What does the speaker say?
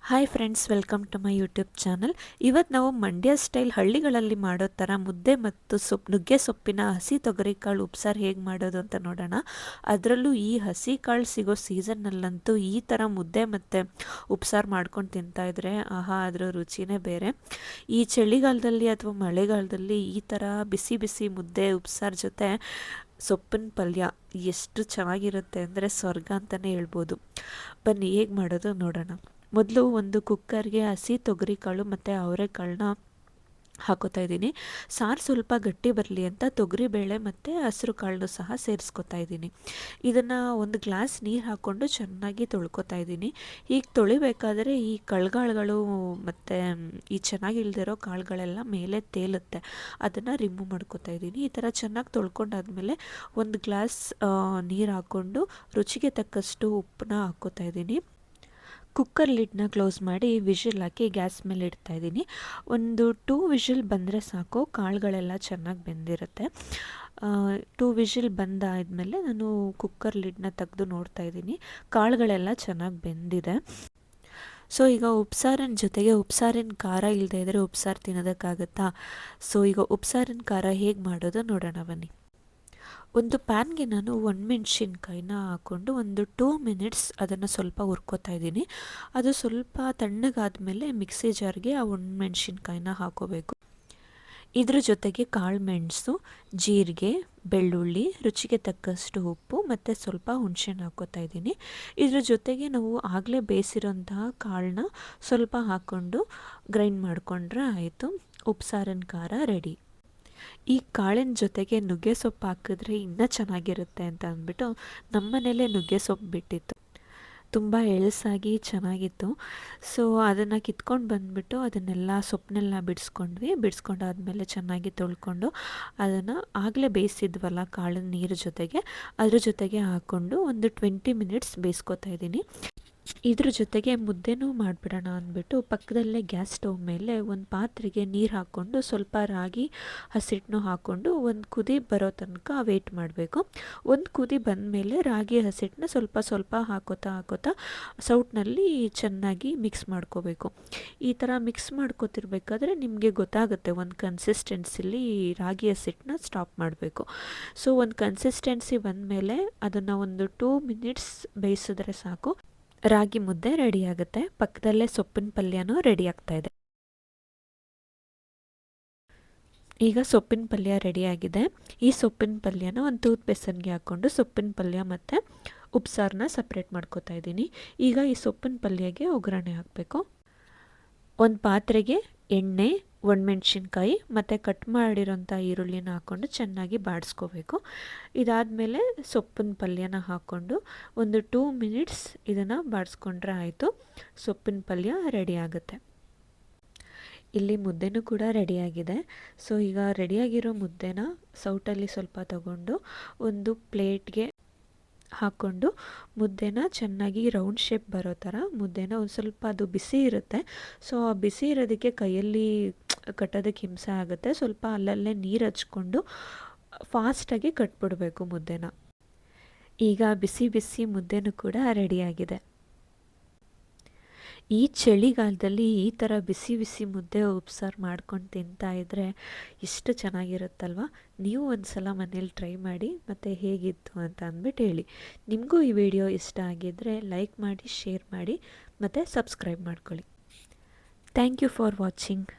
Hi friends, welcome to my YouTube channel. ಇವತ್ತು ನಾವು Mandya style ಹಳ್ಳಿಗಳಲ್ಲಿ ಮಾಡೋ ಥರ ಮುದ್ದೆ ಮತ್ತು ನುಗ್ಗೆ ಸೊಪ್ಪಿನ ಹಸಿ ತೊಗರಿಕಾಳು ಉಪ್ಸಾರು ಹೇಗೆ ಮಾಡೋದು ಅಂತ ನೋಡೋಣ. ಅದರಲ್ಲೂ ಈ ಹಸಿ ಕಾಳು ಸಿಗೋ ಸೀಸನ್ನಲ್ಲಂತೂ ಈ ಥರ ಮುದ್ದೆ ಮತ್ತು ಉಪ್ಸಾರು ಮಾಡ್ಕೊಂಡು ತಿಂತಾಯಿದ್ರೆ ಆಹಾ, ಅದರ ರುಚಿನೇ ಬೇರೆ. ಈ ಚಳಿಗಾಲದಲ್ಲಿ ಅಥವಾ ಮಳೆಗಾಲದಲ್ಲಿ ಈ ಥರ ಬಿಸಿ ಬಿಸಿ ಮುದ್ದೆ ಉಪ್ಸಾರು ಜೊತೆ ಸೊಪ್ಪಿನ ಪಲ್ಯ ಎಷ್ಟು ಚೆನ್ನಾಗಿರುತ್ತೆ ಅಂದರೆ ಸ್ವರ್ಗ ಅಂತಲೇ ಹೇಳ್ಬೋದು. ಬನ್ನಿ ಹೇಗೆ ಮಾಡೋದು ನೋಡೋಣ. ಮೊದಲು ಒಂದು ಕುಕ್ಕರ್ಗೆ ಹಸಿ ತೊಗರಿಕಾಳು ಮತ್ತು ಅವರೆಕಾಳನ್ನ ಹಾಕೋತಾ ಇದ್ದೀನಿ. ಸಾರು ಸ್ವಲ್ಪ ಗಟ್ಟಿ ಬರಲಿ ಅಂತ ತೊಗರಿಬೇಳೆ ಮತ್ತು ಹಸಿರು ಕಾಳನ್ನು ಸಹ ಸೇರಿಸ್ಕೊತಾ ಇದ್ದೀನಿ. ಇದನ್ನು ಒಂದು ಗ್ಲಾಸ್ ನೀರು ಹಾಕ್ಕೊಂಡು ಚೆನ್ನಾಗಿ ತೊಳ್ಕೊತಾ ಇದ್ದೀನಿ. ಹೀಗೆ ತೊಳಿಬೇಕಾದ್ರೆ ಈ ಕಳ್ಗಾಳುಗಳು ಮತ್ತು ಈ ಚೆನ್ನಾಗಿ ಇಲ್ದಿರೋ ಕಾಳುಗಳೆಲ್ಲ ಮೇಲೆ ತೇಲುತ್ತೆ, ಅದನ್ನು ರಿಮೂವ್ ಮಾಡ್ಕೊತಾ ಇದ್ದೀನಿ. ಈ ಥರ ಚೆನ್ನಾಗಿ ತೊಳ್ಕೊಂಡಾದ್ಮೇಲೆ ಒಂದು ಗ್ಲಾಸ್ ನೀರು ಹಾಕ್ಕೊಂಡು ರುಚಿಗೆ ತಕ್ಕಷ್ಟು ಉಪ್ಪನ್ನ ಹಾಕ್ಕೋತಾ ಇದ್ದೀನಿ. ಕುಕ್ಕರ್ ಲಿಡ್ನ ಕ್ಲೋಸ್ ಮಾಡಿ ವಿಷಲ್ ಹಾಕಿ ಗ್ಯಾಸ್ ಮೇಲೆ ಇಡ್ತಾಯಿದ್ದೀನಿ. ಒಂದು 2 ವಿಷಲ್ ಬಂದರೆ ಸಾಕು, ಕಾಳುಗಳೆಲ್ಲ ಚೆನ್ನಾಗಿ ಬೆಂದಿರುತ್ತೆ. 2 ವಿಷಲ್ ಬಂದಾದಮೇಲೆ ನಾನು ಕುಕ್ಕರ್ ಲಿಡ್ನ ತೆಗೆದು ನೋಡ್ತಾಯಿದ್ದೀನಿ, ಕಾಳುಗಳೆಲ್ಲ ಚೆನ್ನಾಗಿ ಬೆಂದಿದೆ. ಸೊ ಈಗ ಉಪ್ಸಾರಿನ ಜೊತೆಗೆ ಉಪ್ಸಾರಿನ ಖಾರ ಇಲ್ಲದೆ ಇದ್ದರೆ ಉಪ್ಸಾರು ತಿನ್ನೋದಕ್ಕಾಗತ್ತಾ? ಸೊ ಈಗ ಉಪ್ಸಾರಿನ ಖಾರ ಹೇಗೆ ಮಾಡೋದು ನೋಡೋಣ ಬನ್ನಿ. ಒಂದು ಪ್ಯಾನ್ಗೆ ನಾನು ಒಣಮೆಣ್ಸಿನ್ಕಾಯಿನ ಹಾಕ್ಕೊಂಡು ಒಂದು 2 ಮಿನಿಟ್ಸ್ ಅದನ್ನು ಸ್ವಲ್ಪ ಹುರ್ಕೋತಾ ಇದ್ದೀನಿ. ಅದು ಸ್ವಲ್ಪ ತಣ್ಣಗಾದಮೇಲೆ ಮಿಕ್ಸಿ ಜಾರ್ಗೆ ಆ ಒಣಮೆಣ್ಸಿನ್ಕಾಯಿನ ಹಾಕೋಬೇಕು. ಇದ್ರ ಜೊತೆಗೆ ಕಾಳು ಮೆಣಸು, ಜೀರಿಗೆ, ಬೆಳ್ಳುಳ್ಳಿ, ರುಚಿಗೆ ತಕ್ಕಷ್ಟು ಉಪ್ಪು ಮತ್ತು ಸ್ವಲ್ಪ ಹುಣಸೆಹಣ್ಣು ಹಾಕ್ಕೋತಾ ಇದ್ದೀನಿ. ಇದ್ರ ಜೊತೆಗೆ ನಾವು ಆಗಲೇ ಬೇಯಿಸಿರೋಂತಹ ಕಾಳನ್ನ ಸ್ವಲ್ಪ ಹಾಕ್ಕೊಂಡು ಗ್ರೈಂಡ್ ಮಾಡಿಕೊಂಡ್ರೆ ಆಯಿತು, ಉಪ್ಸಾರಿನ ಖಾರ ರೆಡಿ. ಈ ಕಾಳಿನ ಜೊತೆಗೆ ನುಗ್ಗೆ ಸೊಪ್ಪು ಹಾಕಿದ್ರೆ ಇನ್ನೂ ಚೆನ್ನಾಗಿರುತ್ತೆ ಅಂತ ಅಂದ್ಬಿಟ್ಟು ನಮ್ಮನೇಲೇ ನುಗ್ಗೆ ಸೊಪ್ಪು ಬಿಟ್ಟಿತ್ತು, ತುಂಬ ಎಳಸಾಗಿ ಚೆನ್ನಾಗಿತ್ತು. ಸೊ ಅದನ್ನು ಕಿತ್ಕೊಂಡು ಬಂದುಬಿಟ್ಟು ಅದನ್ನೆಲ್ಲ ಸೊಪ್ಪನ್ನೆಲ್ಲ ಬಿಡಿಸ್ಕೊಂಡಾದ್ಮೇಲೆ ಚೆನ್ನಾಗಿ ತೊಳ್ಕೊಂಡು ಅದನ್ನು ಆಗಲೇ ಬೇಯಿಸಿದ್ವಲ್ಲ ಕಾಳಿನ ನೀರು ಜೊತೆಗೆ ಅದ್ರ ಜೊತೆಗೆ ಹಾಕ್ಕೊಂಡು ಒಂದು 20 ಮಿನಿಟ್ಸ್ ಬೇಯಿಸ್ಕೊತಾ ಇದ್ದೀನಿ. ಇದ್ರ ಜೊತೆಗೆ ಮುದ್ದೆನೂ ಮಾಡಿಬಿಡೋಣ ಅಂದ್ಬಿಟ್ಟು ಪಕ್ಕದಲ್ಲೇ ಗ್ಯಾಸ್ ಸ್ಟವ್ ಮೇಲೆ ಒಂದು ಪಾತ್ರೆಗೆ ನೀರು ಹಾಕ್ಕೊಂಡು ಸ್ವಲ್ಪ ರಾಗಿ ಹಸಿಟ್ಟನ್ನು ಹಾಕ್ಕೊಂಡು ಒಂದು ಕುದಿ ಬರೋ ತನಕ ವೆಯ್ಟ್ ಮಾಡಬೇಕು. ಒಂದು ಕುದಿ ಬಂದಮೇಲೆ ರಾಗಿ ಹಸಿಟ್ಟನ್ನ ಸ್ವಲ್ಪ ಸ್ವಲ್ಪ ಹಾಕೋತಾ ಸೌಟ್ನಲ್ಲಿ ಚೆನ್ನಾಗಿ ಮಿಕ್ಸ್ ಮಾಡ್ಕೋಬೇಕು. ಈ ಥರ ಮಿಕ್ಸ್ ಮಾಡ್ಕೋತಿರ್ಬೇಕಾದ್ರೆ ನಿಮಗೆ ಗೊತ್ತಾಗುತ್ತೆ ಒಂದು ಕನ್ಸಿಸ್ಟೆನ್ಸಿಲಿ ರಾಗಿ ಹಸಿಟ್ಟನ್ನ ಸ್ಟಾಪ್ ಮಾಡಬೇಕು. ಸೊ ಒಂದು ಕನ್ಸಿಸ್ಟೆನ್ಸಿ ಬಂದಮೇಲೆ ಅದನ್ನು ಒಂದು 2 ಮಿನಿಟ್ಸ್ ಬೇಯಿಸಿದ್ರೆ ಸಾಕು, ರಾಗಿ ಮುದ್ದೆ ರೆಡಿ ಆಗುತ್ತೆ. ಪಕ್ಕದಲ್ಲೇ ಸೊಪ್ಪಿನ ಪಲ್ಯನೂ ರೆಡಿ ಆಗ್ತಾ ಇದೆ. ಈಗ ಸೊಪ್ಪಿನ ಪಲ್ಯ ರೆಡಿಯಾಗಿದೆ. ಈ ಸೊಪ್ಪಿನ ಪಲ್ಯನ ಒಂದು ತೂತ್ ಬೆಸನ್ಗೆ ಹಾಕ್ಕೊಂಡು ಸೊಪ್ಪಿನ ಪಲ್ಯ ಮತ್ತು ಉಪ್ಸಾರನ್ನ ಸಪ್ರೇಟ್ ಮಾಡ್ಕೋತಾ ಇದ್ದೀನಿ. ಈಗ ಈ ಸೊಪ್ಪಿನ ಪಲ್ಯಗೆ ಒಗ್ಗರಣೆ ಹಾಕಬೇಕು. ಒಂದು ಪಾತ್ರೆಗೆ ಎಣ್ಣೆ, ಒಣಮೆಣ್ಸಿನ್ಕಾಯಿ ಮತ್ತು ಕಟ್ ಮಾಡಿರೋಂಥ ಈರುಳ್ಳಿನ ಹಾಕ್ಕೊಂಡು ಚೆನ್ನಾಗಿ ಬಾಡಿಸ್ಕೋಬೇಕು. ಇದಾದಮೇಲೆ ಸೊಪ್ಪಿನ ಪಲ್ಯನ ಹಾಕ್ಕೊಂಡು ಒಂದು 2 ಮಿನಿಟ್ಸ್ ಇದನ್ನು ಬಾಡಿಸ್ಕೊಂಡ್ರೆ ಆಯಿತು, ಸೊಪ್ಪಿನ ಪಲ್ಯ ರೆಡಿ ಆಗುತ್ತೆ. ಇಲ್ಲಿ ಮುದ್ದೆನೂ ಕೂಡ ರೆಡಿಯಾಗಿದೆ. ಸೊ ಈಗ ರೆಡಿಯಾಗಿರೋ ಮುದ್ದೆನ ಸೌಟಲ್ಲಿ ಸ್ವಲ್ಪ ತಗೊಂಡು ಒಂದು ಪ್ಲೇಟ್ಗೆ ಹಾಕ್ಕೊಂಡು ಮುದ್ದೆನ ಚೆನ್ನಾಗಿ ರೌಂಡ್ ಶೇಪ್ ಬರೋ ಥರ ಮುದ್ದೆನ ಒಂದು ಸ್ವಲ್ಪ, ಅದು ಬಿಸಿ ಇರುತ್ತೆ, ಸೊ ಆ ಬಿಸಿ ಇರೋದಕ್ಕೆ ಕೈಯಲ್ಲಿ ಕಟ್ಟೋದಕ್ಕೆ ಹಿಂಸೆ ಆಗುತ್ತೆ, ಸ್ವಲ್ಪ ಅಲ್ಲಲ್ಲೇ ನೀರು ಹಚ್ಕೊಂಡು ಫಾಸ್ಟಾಗಿ ಕಟ್ಬಿಡಬೇಕು ಮುದ್ದೆನ. ಈಗ ಬಿಸಿ ಬಿಸಿ ಮುದ್ದೆನೂ ಕೂಡ ರೆಡಿಯಾಗಿದೆ. ಈ ಚಳಿಗಾಲದಲ್ಲಿ ಈ ಥರ ಬಿಸಿ ಬಿಸಿ ಮುದ್ದೆ ಉಪ್ಸಾರು ಮಾಡ್ಕೊಂಡು ತಿಂತಾಯಿದ್ರೆ ಎಷ್ಟು ಚೆನ್ನಾಗಿರುತ್ತಲ್ವ. ನೀವು ಒಂದು ಸಲ ಮನೇಲಿ ಟ್ರೈ ಮಾಡಿ ಮತ್ತು ಹೇಗಿತ್ತು ಅಂತ ಅಂದ್ಬಿಟ್ಟು ಹೇಳಿ. ನಿಮಗೂ ಈ ವಿಡಿಯೋ ಇಷ್ಟ ಆಗಿದ್ದರೆ ಲೈಕ್ ಮಾಡಿ, ಶೇರ್ ಮಾಡಿ ಮತ್ತು ಸಬ್ಸ್ಕ್ರೈಬ್ ಮಾಡ್ಕೊಳ್ಳಿ. Thank you for watching.